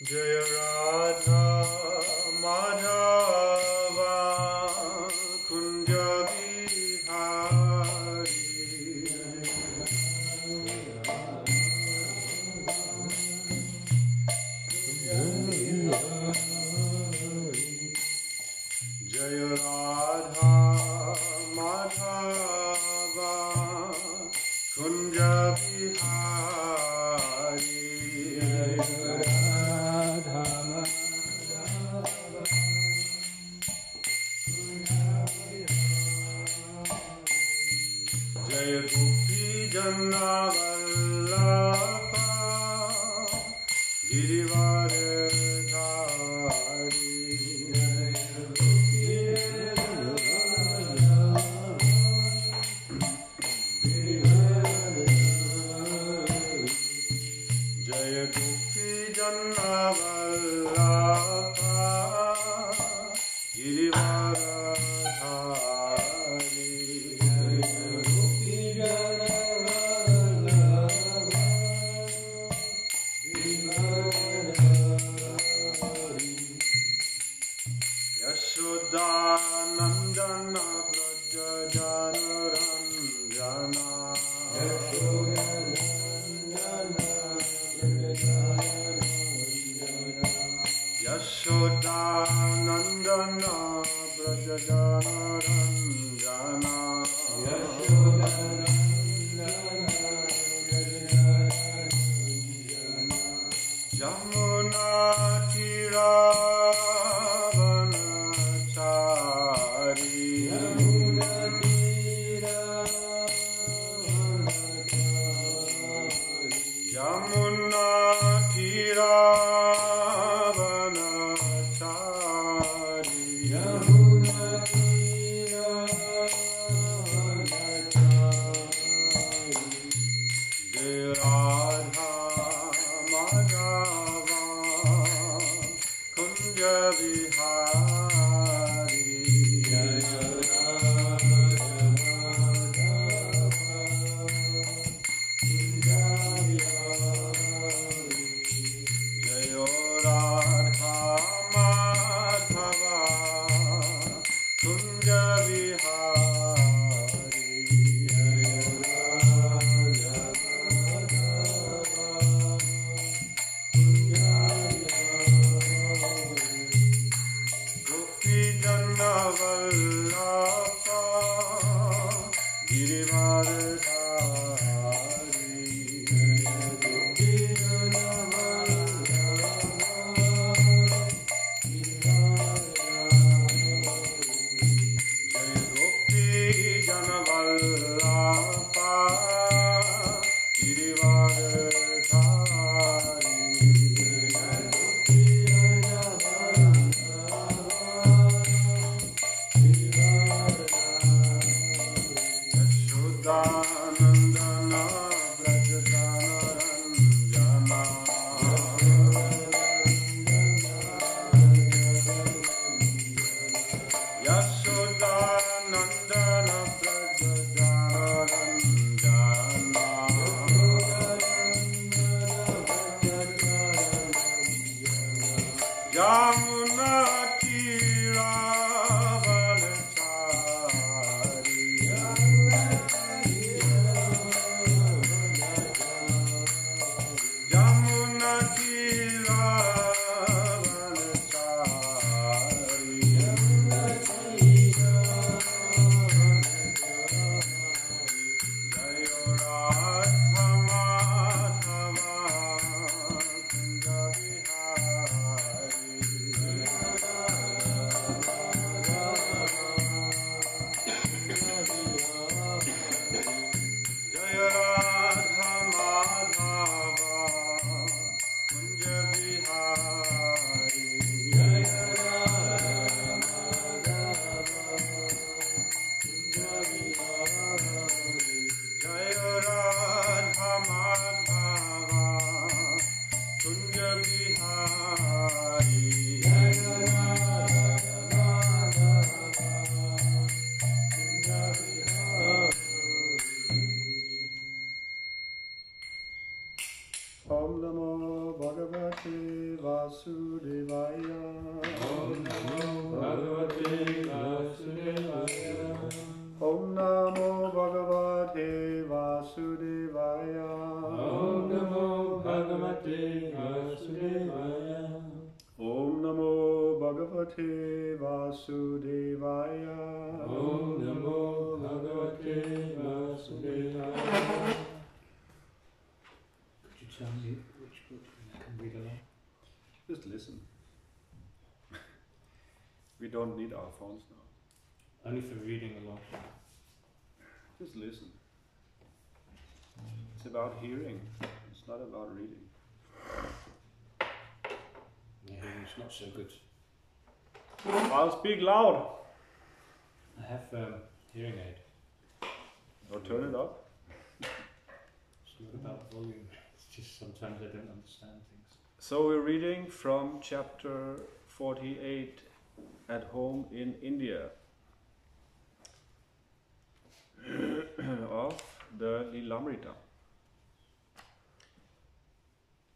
Jaya Radha Madhava Kunja Bihari Jaya Radha Madhava Kunja Bihari Jaya Gopi Janna Vallabha Girivaradhari Jaya Gopi Janna Vallabha Girivaradhari Yashodanandana Braja Janaranjana Yashodanandana Braja Janaranjana Yamuna Tira Yamuna Tiravanachari Yamuna Tiravanachari Jaya Radha Madhava Kunja Vihari Jaya Vasudevaya. Om Namo Bhagavate Vasudevaya. Om Namo Bhagavate Vasudevaya. Om Namo Bhagavate Vasudevaya. Om Namo Bhagavate Vasudevaya. Om Namo Bhagavate Vasudevaya. Could you tell me which book you can read along? Just listen. We don't need our phones now. Only for reading along. Just listen. It's about hearing. It's not about reading. Yeah, hearing's not so good. I'll speak loud. I have hearing aid. Or turn it up. It's not about volume. It's just sometimes I don't understand things. So we're reading from chapter 48, At Home in India, of the Lilamrita.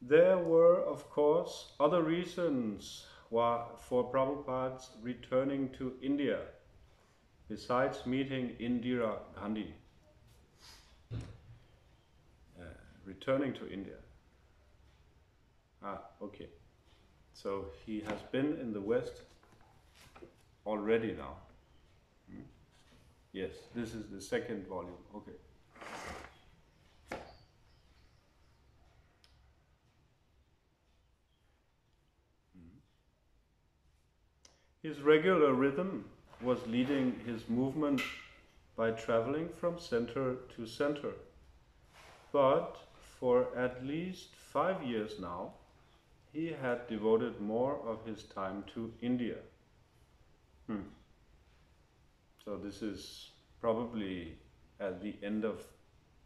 There were, of course, other reasons for Prabhupada's returning to India, besides meeting Indira Gandhi. Returning to India. Okay. So he has been in the West already now. Yes, this is the second volume. Okay. His regular rhythm was leading his movement by traveling from center to center. But for at least 5 years now, he had devoted more of his time to India. So this is probably at the end of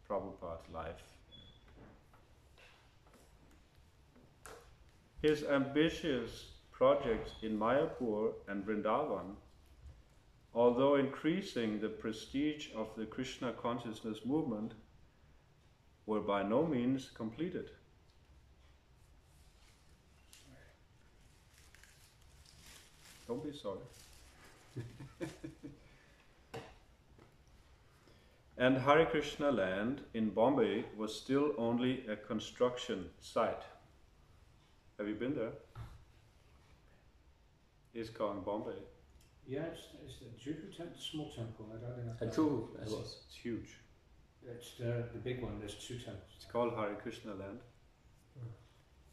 Prabhupada's life. His ambitious projects in Mayapur and Vrindavan, although increasing the prestige of the Krishna consciousness movement, were by no means completed. Don't be sorry. And Hare Krishna land in Bombay was still only a construction site. Have you been there? ISKCON Bombay. Yeah, it's the Juhu temple, small temple. I don't know. Juhu, it was. It's huge. It's the big one. There's 2 temples. It's called Hare Krishna land.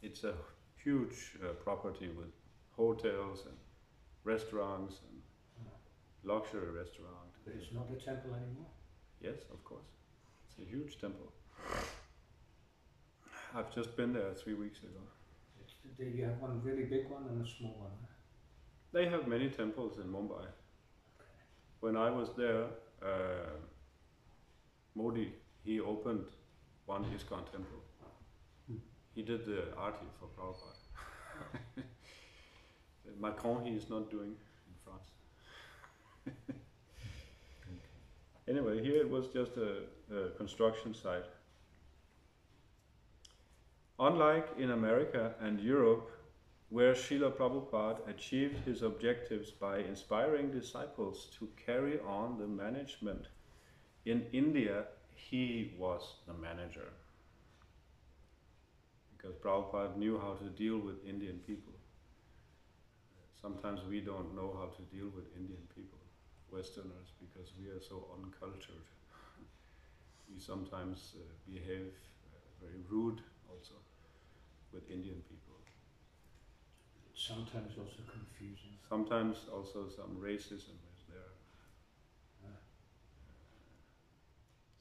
It's a huge property with hotels and restaurants and luxury restaurant. But it's not a temple anymore. Yes, of course. It's a huge temple. I've just been there 3 weeks ago. You have one really big one and a small one. They have many temples in Mumbai. When I was there, Modi, he opened one ISKCON temple. He did the arti for Prabhupada. Macron, he is not doing in France. Anyway, here it was just a construction site. Unlike in America and Europe, where Srila Prabhupada achieved his objectives by inspiring disciples to carry on the management, in India he was the manager. Because Prabhupada knew how to deal with Indian people. Sometimes we don't know how to deal with Indian people, Westerners, because we are so uncultured. We sometimes behave very rude also with Indian people. Sometimes also confusing. Sometimes also some racism is there.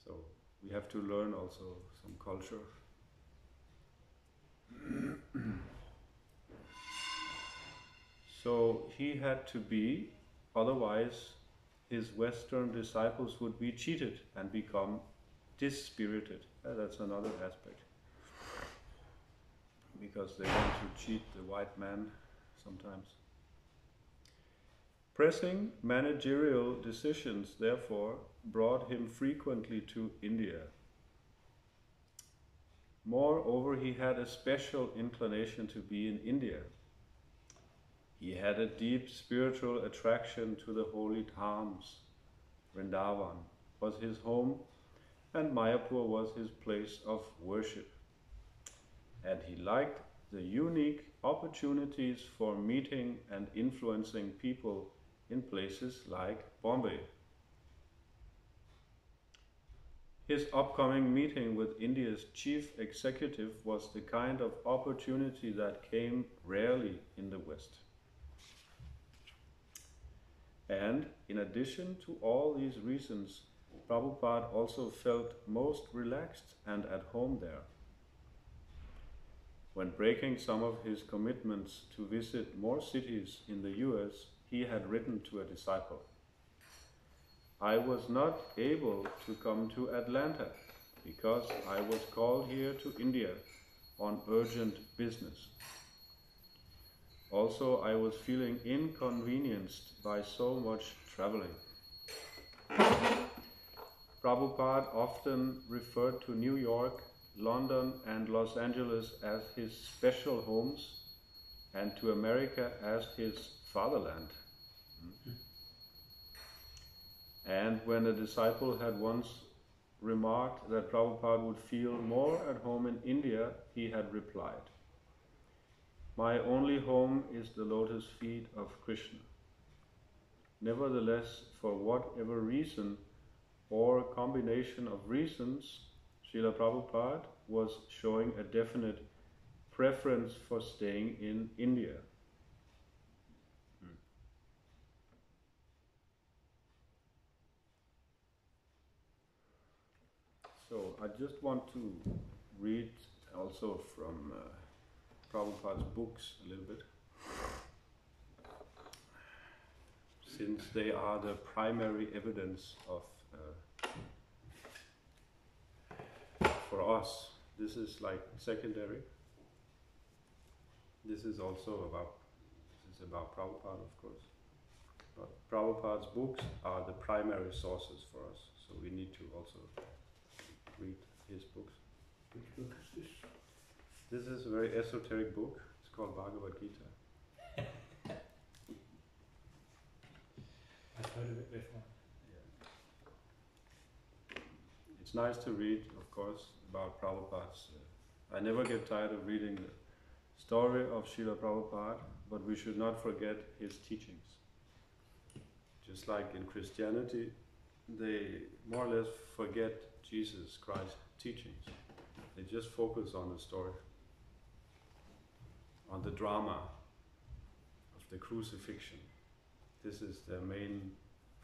So we have to learn also some culture. So he had to be, otherwise his Western disciples would be cheated and become dispirited. That's another aspect. Because they want to cheat the white man sometimes. Pressing managerial decisions, therefore, brought him frequently to India. Moreover, he had a special inclination to be in India. He had a deep spiritual attraction to the holy dhams. Vrindavan was his home, and Mayapur was his place of worship. And he liked the unique opportunities for meeting and influencing people in places like Bombay. His upcoming meeting with India's chief executive was the kind of opportunity that came rarely in the West. And in addition to all these reasons, Prabhupada also felt most relaxed and at home there. When breaking some of his commitments to visit more cities in the US, he had written to a disciple, "I was not able to come to Atlanta because I was called here to India on urgent business. Also, I was feeling inconvenienced by so much traveling." Prabhupada often referred to New York, London and Los Angeles as his special homes and to America as his fatherland. And when a disciple had once remarked that Prabhupada would feel more at home in India, he had replied, "My only home is the lotus feet of Krishna." Nevertheless, for whatever reason or combination of reasons, Srila Prabhupada was showing a definite preference for staying in India. So I just want to read also from Prabhupada's books a little bit, since they are the primary evidence of for us. This is like secondary. This is about Prabhupada, of course. But Prabhupada's books are the primary sources for us, so we need to also read his books. Which book is this? This is a very esoteric book. It's called Bhagavad Gita. I've heard of it before. It's nice to read, of course, about Prabhupada's. I never get tired of reading the story of Srila Prabhupada, but we should not forget his teachings. Just like in Christianity, they more or less forget Jesus Christ's teachings. They just focus on the story, on the drama of the crucifixion. This is their main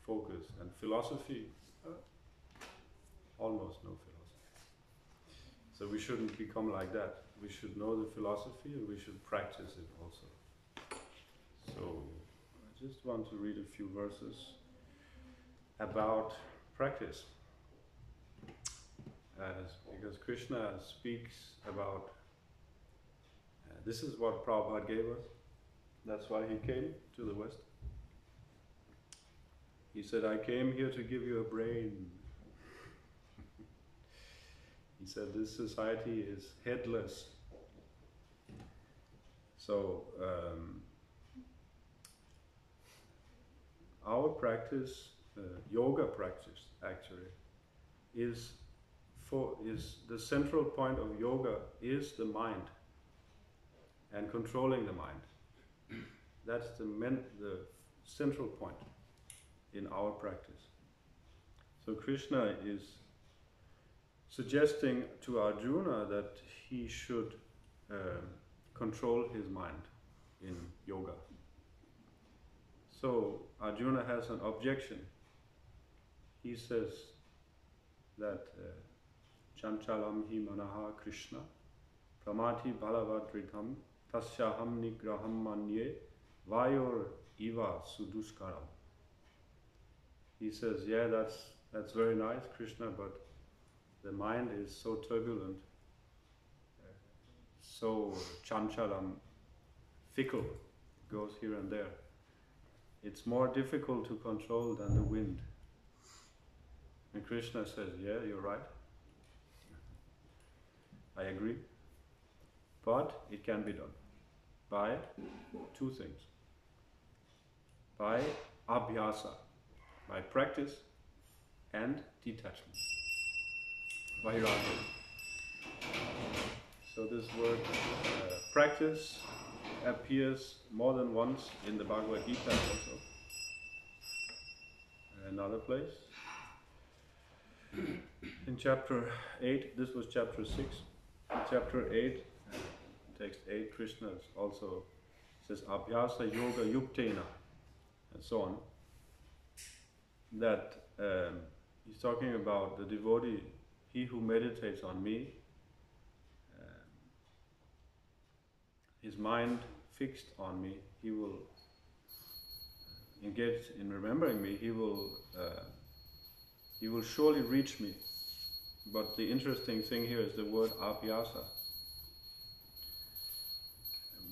focus. And philosophy, almost no philosophy. So we shouldn't become like that. We should know the philosophy and we should practice it also. So I just want to read a few verses about practice. Because Krishna speaks about, this is what Prabhupada gave us. That's why he came to the West. He said, "I came here to give you a brain." He said, "This society is headless." So, our practice, yoga practice actually, is the central point of yoga is the mind and controlling the mind. That's the central point in our practice. So Krishna is suggesting to Arjuna that he should control his mind in yoga. So Arjuna has an objection. He says that Chanchalam hi manaha Krishna pramati balavadritam tasyaham nigraham manye vayor iva suduskaram. He says, yeah, that's very nice, Krishna, but the mind is so turbulent, so chanchalam, fickle, goes here and there. It's more difficult to control than the wind. And Krishna says, yeah, you're right. I agree. But it can be done by two things. By abhyasa, by practice and detachment. Vairagya. So this word practice appears more than once in the Bhagavad Gita also. Another place. In chapter 8, this was chapter 6. In chapter 8, text 8, Krishna also says Abhyasa Yoga Yuktena and so on. That he's talking about the devotee, he who meditates on me, his mind fixed on me, he will engage in remembering me, he will surely reach me. But the interesting thing here is the word abhyasa,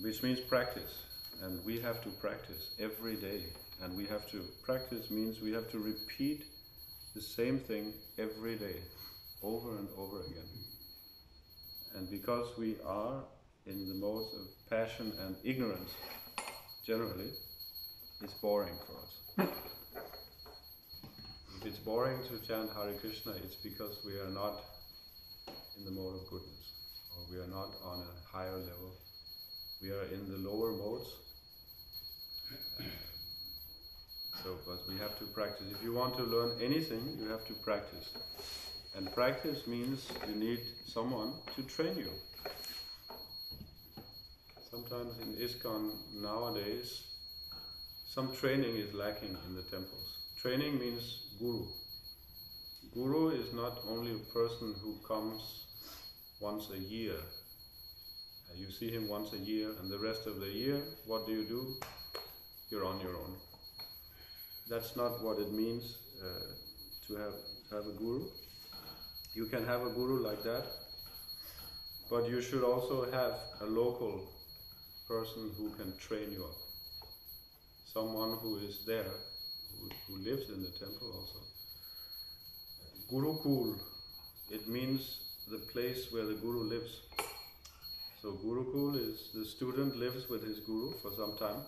which means practice. And we have to practice every day. And we have to practice means we have to repeat the same thing every day, over and over again. And because we are in the modes of passion and ignorance, generally, it's boring for us. If it's boring to chant Hare Krishna, it's because we are not in the mode of goodness, or we are not on a higher level. We are in the lower modes. But we have to practice. If you want to learn anything, you have to practice. And practice means you need someone to train you. Sometimes in ISKCON nowadays, some training is lacking in the temples. Training means guru. Guru is not only a person who comes once a year. You see him once a year, and the rest of the year, what do? You're on your own. That's not what it means to have a guru. You can have a guru like that, but you should also have a local person who can train you up. Someone who is there, who lives in the temple also. Gurukul, it means the place where the guru lives. So Gurukul is the student lives with his guru for some time,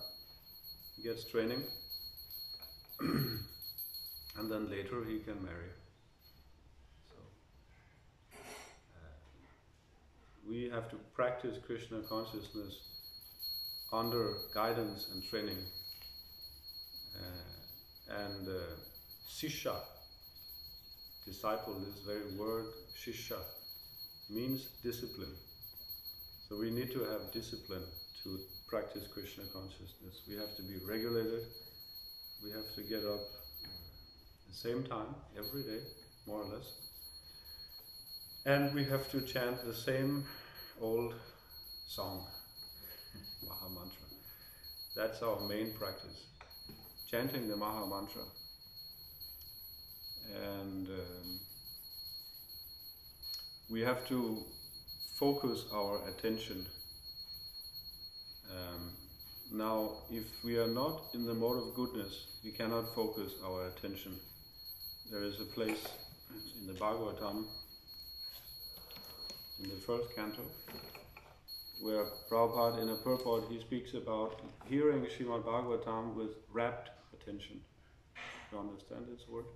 he gets training, and then later he can marry. So we have to practice Krishna consciousness under guidance and training. And Sisha, disciple, this very word, Shisha, means discipline. So we need to have discipline to practice Krishna consciousness. We have to be regulated. We have to get up the same time every day, more or less. And we have to chant the same old song, Maha Mantra. That's our main practice, chanting the Maha Mantra. And we have to focus our attention. Now, if we are not in the mode of goodness, we cannot focus our attention. There is a place in the Bhagavatam, in the first canto, where Prabhupada, in a purport, he speaks about hearing Srimad Bhagavatam with rapt attention. You understand this word?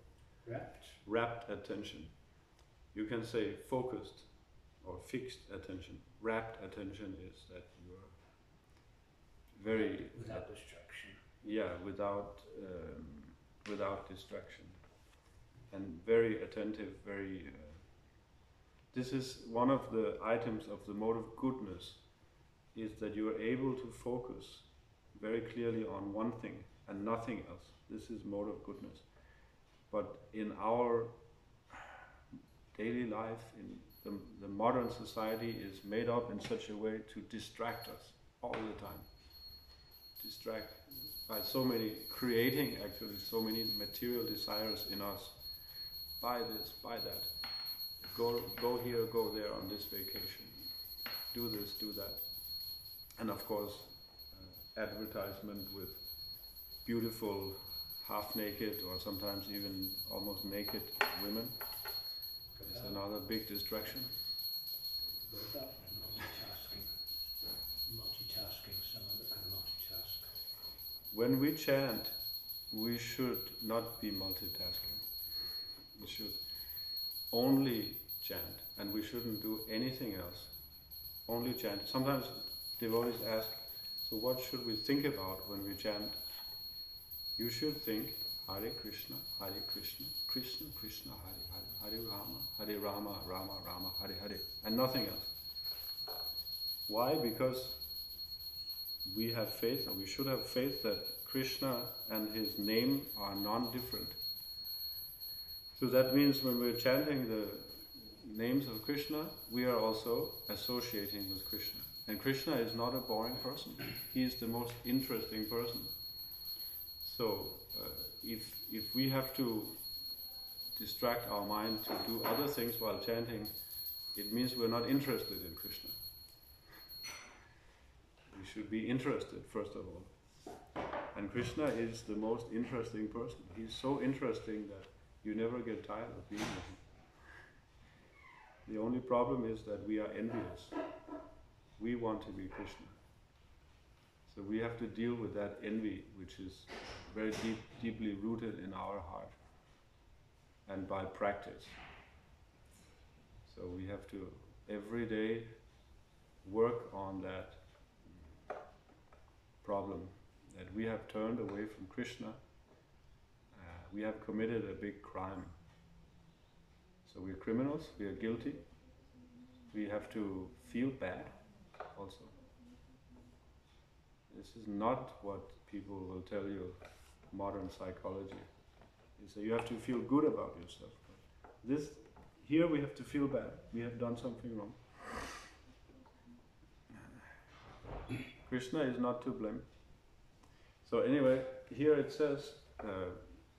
Rapt? Rapt attention. You can say focused or fixed attention. Rapt attention is that you are very... Without distraction. Yeah, without distraction. And very attentive, very... this is one of the items of the mode of goodness, is that you are able to focus very clearly on one thing and nothing else. This is mode of goodness. But in our daily life, in the modern society is made up in such a way to distract us all the time. Distract by so many, creating actually so many material desires in us. Buy this, buy that. Go here, go there on this vacation. Do this, do that. And of course, advertisement with beautiful half-naked or sometimes even almost naked women is another big distraction. without multitasking. Multitasking, someone that can multitask. When we chant, we should not be multitasking. We should only chant, and we shouldn't do anything else. Only chant. Sometimes devotees ask, so what should we think about when we chant? You should think Hare Krishna, Krishna Krishna, Hare Hare Rama, Rama Rama, Hare Hare, and nothing else. Why? Because we have faith, or we should have faith, that Krishna and his name are non-different. So that means when we're chanting the names of Krishna, we are also associating with Krishna. And Krishna is not a boring person. He is the most interesting person. So if we have to distract our mind to do other things while chanting, it means we're not interested in Krishna. We should be interested, first of all. And Krishna is the most interesting person. He's so interesting that you never get tired of being with him. The only problem is that we are envious. We want to be Krishna. So we have to deal with that envy, which is very deeply rooted in our heart, and by practice. So we have to every day work on that problem, that we have turned away from Krishna. We have committed a big crime. So we're criminals, we are guilty. We have to feel bad also. This is not what people will tell you, modern psychology. They say you have to feel good about yourself. Here we have to feel bad. We have done something wrong. Krishna is not to blame. So anyway, here it says,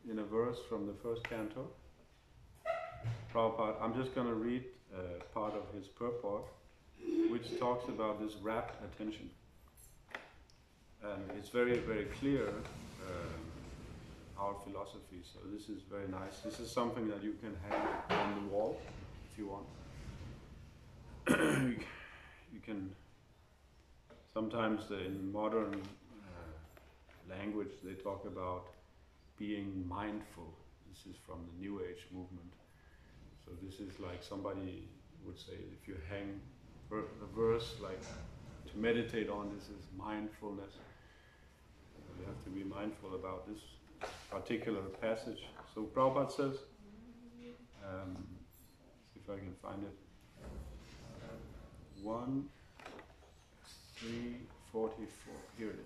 in a verse from the first canto, Prabhupada, I'm just going to read part of his purport, which talks about this rapt attention. And it's very, very clear, our philosophy, so this is very nice. This is something that you can hang on the wall if you want. You can, sometimes in modern language they talk about being mindful. This is from the New Age movement. So this is like somebody would say, if you hang a verse like to meditate on, this is mindfulness. You have to be mindful about this particular passage. So Prabhupada says, see if I can find it, 1:3:44, here it is.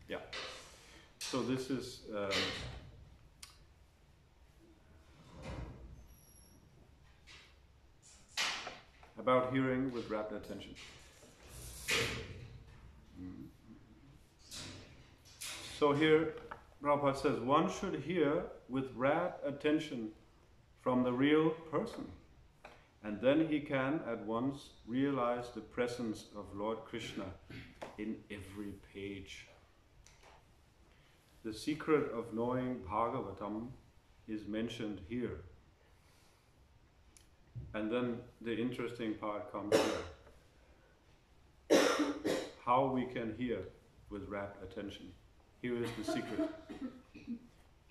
Yeah. So this is about hearing with rapt attention. So here Prabhupada says, one should hear with rapt attention from the real person, and then he can at once realize the presence of Lord Krishna in every page. The secret of knowing Bhagavatam is mentioned here. And then the interesting part comes here. How we can hear with rapt attention. Here is the secret.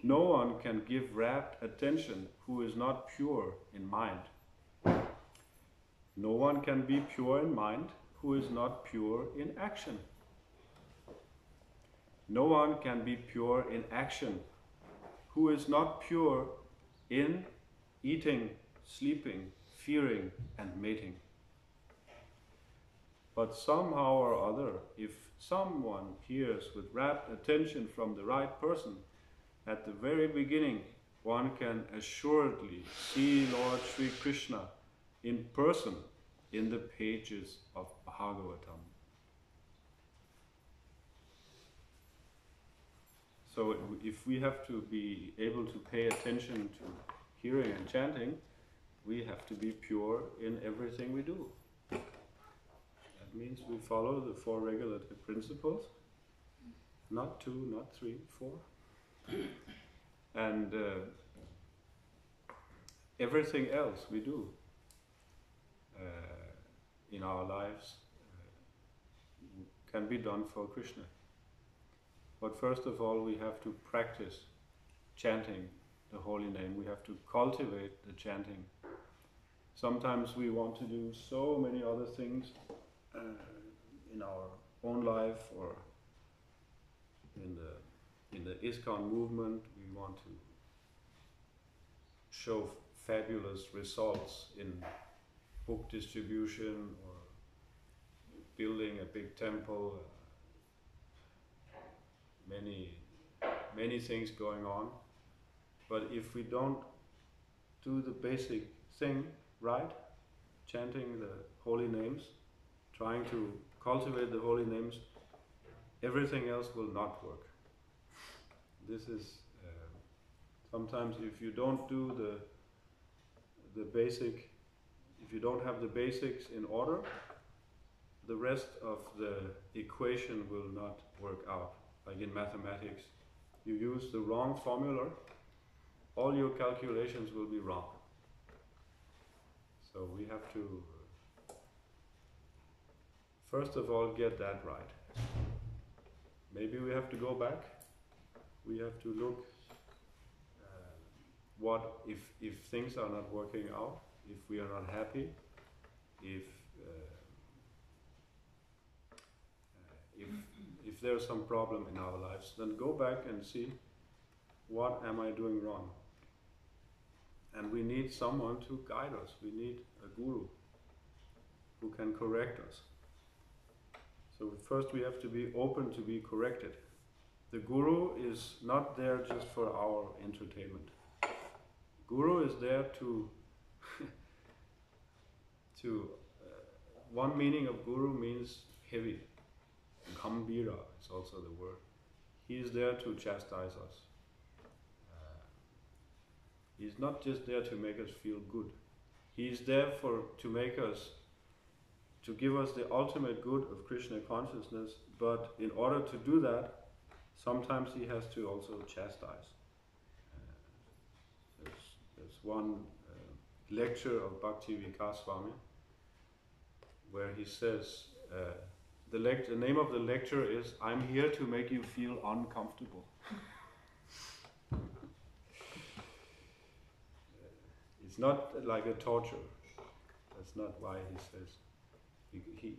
No one can give rapt attention who is not pure in mind. No one can be pure in mind who is not pure in action. No one can be pure in action who is not pure in eating, sleeping, fearing, and mating. But somehow or other, if someone hears with rapt attention from the right person, at the very beginning, one can assuredly see Lord Sri Krishna in person in the pages of Bhagavatam. So if we have to be able to pay attention to hearing and chanting, we have to be pure in everything we do. That means we follow the 4 regulative principles, not 2, not 3, 4. And everything else we do in our lives can be done for Krishna. But first of all, we have to practice chanting the holy name. We have to cultivate the chanting. Sometimes we want to do so many other things in our own life, or in the ISKCON movement. We want to show fabulous results in book distribution or building a big temple. Many things going on. But if we don't do the basic thing right, chanting the holy names, trying to cultivate the holy names, everything else will not work. This is sometimes if you don't do the basic, if you don't have the basics in order, the rest of the equation will not work out. Like in mathematics, you use the wrong formula, all your calculations will be wrong. So we have to first of all get that right. Maybe we have to go back. We have to look what if things are not working out, if we are not happy, if there's some problem in our lives, then go back and see, what am I doing wrong? And we need someone to guide us. We need a guru who can correct us. So first we have to be open to be corrected. The guru is not there just for our entertainment. Guru is there to one meaning of guru means heavy. Gambira is also the word. He is there to chastise us. He's not just there to make us feel good. He is there to give us the ultimate good of Krishna consciousness, but in order to do that, sometimes he has to also chastise. There's one lecture of Bhakti Vikas Swami where he says, the name of the lecture is, "I'm here to make you feel uncomfortable." It's not like a torture. That's not why he says.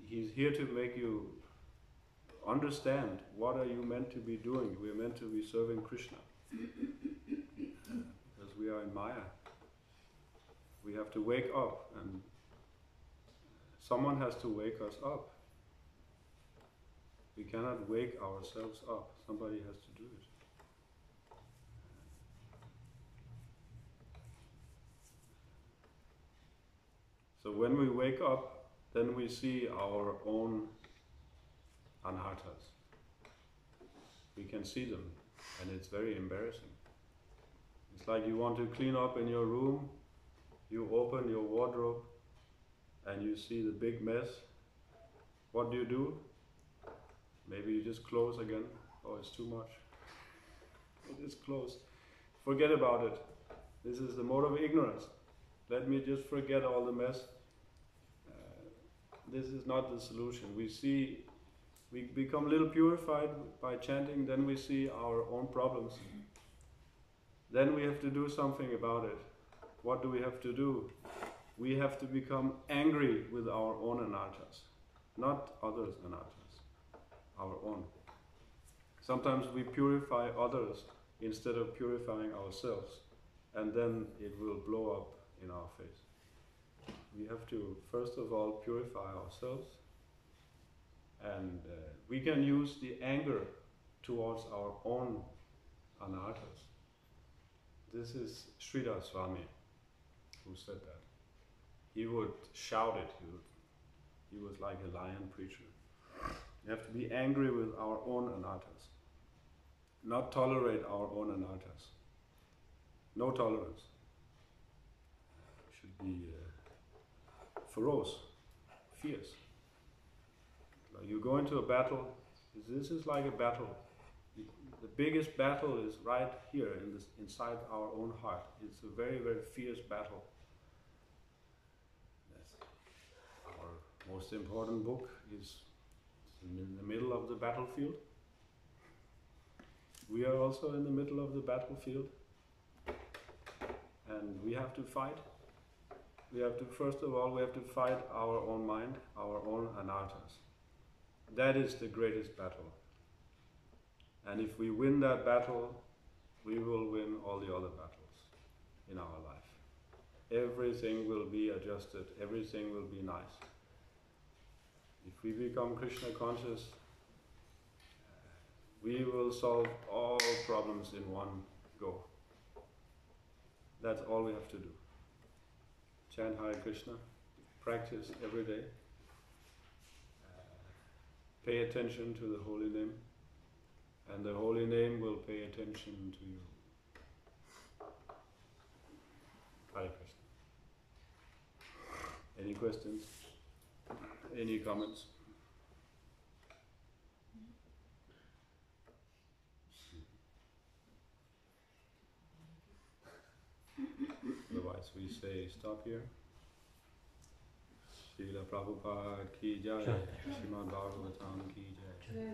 He's here to make you understand, what are you meant to be doing? We are meant to be serving Krishna. Because we are in Maya. We have to wake up, and someone has to wake us up. We cannot wake ourselves up. Somebody has to do it. So when we wake up, then we see our own anarthas. We can see them, and it's very embarrassing. It's like you want to clean up in your room, you open your wardrobe, and you see the big mess. What do? Maybe you just close again. Oh, it's too much. It is closed. Forget about it. This is the mode of ignorance. Let me just forget all the mess. This is not the solution. We become a little purified by chanting, then we see our own problems. Then we have to do something about it. What do we have to do? We have to become angry with our own anarthas, not others' anarthas, our own. Sometimes we purify others instead of purifying ourselves, and then it will blow up in our face. We have to, first of all, purify ourselves, and we can use the anger towards our own anarthas. This is Sridhar Swami who said that. He would shout it. He was like a lion preacher. We have to be angry with our own anarthas, not tolerate our own anarthas. No tolerance. Should be ferocious, fierce. you go into a battle. This is like a battle. The biggest battle is right here inside our own heart. It's a very, very fierce battle. That's our most important book is in the middle of the battlefield. We are also in the middle of the battlefield, and we have to fight. We have to, first of all, we have to fight our own mind, our own anarthas. That is the greatest battle. And if we win that battle, we will win all the other battles in our life. Everything will be adjusted, everything will be nice. If we become Krishna conscious, we will solve all problems in one go. That's all we have to do. Chant Hare Krishna, practice every day, pay attention to the holy name, and the holy name will pay attention to you. Hare Krishna. Any questions? Any comments? Otherwise we say stop here. Srila Prabhupada ki jai, Srimad Bhagavatam ki jai.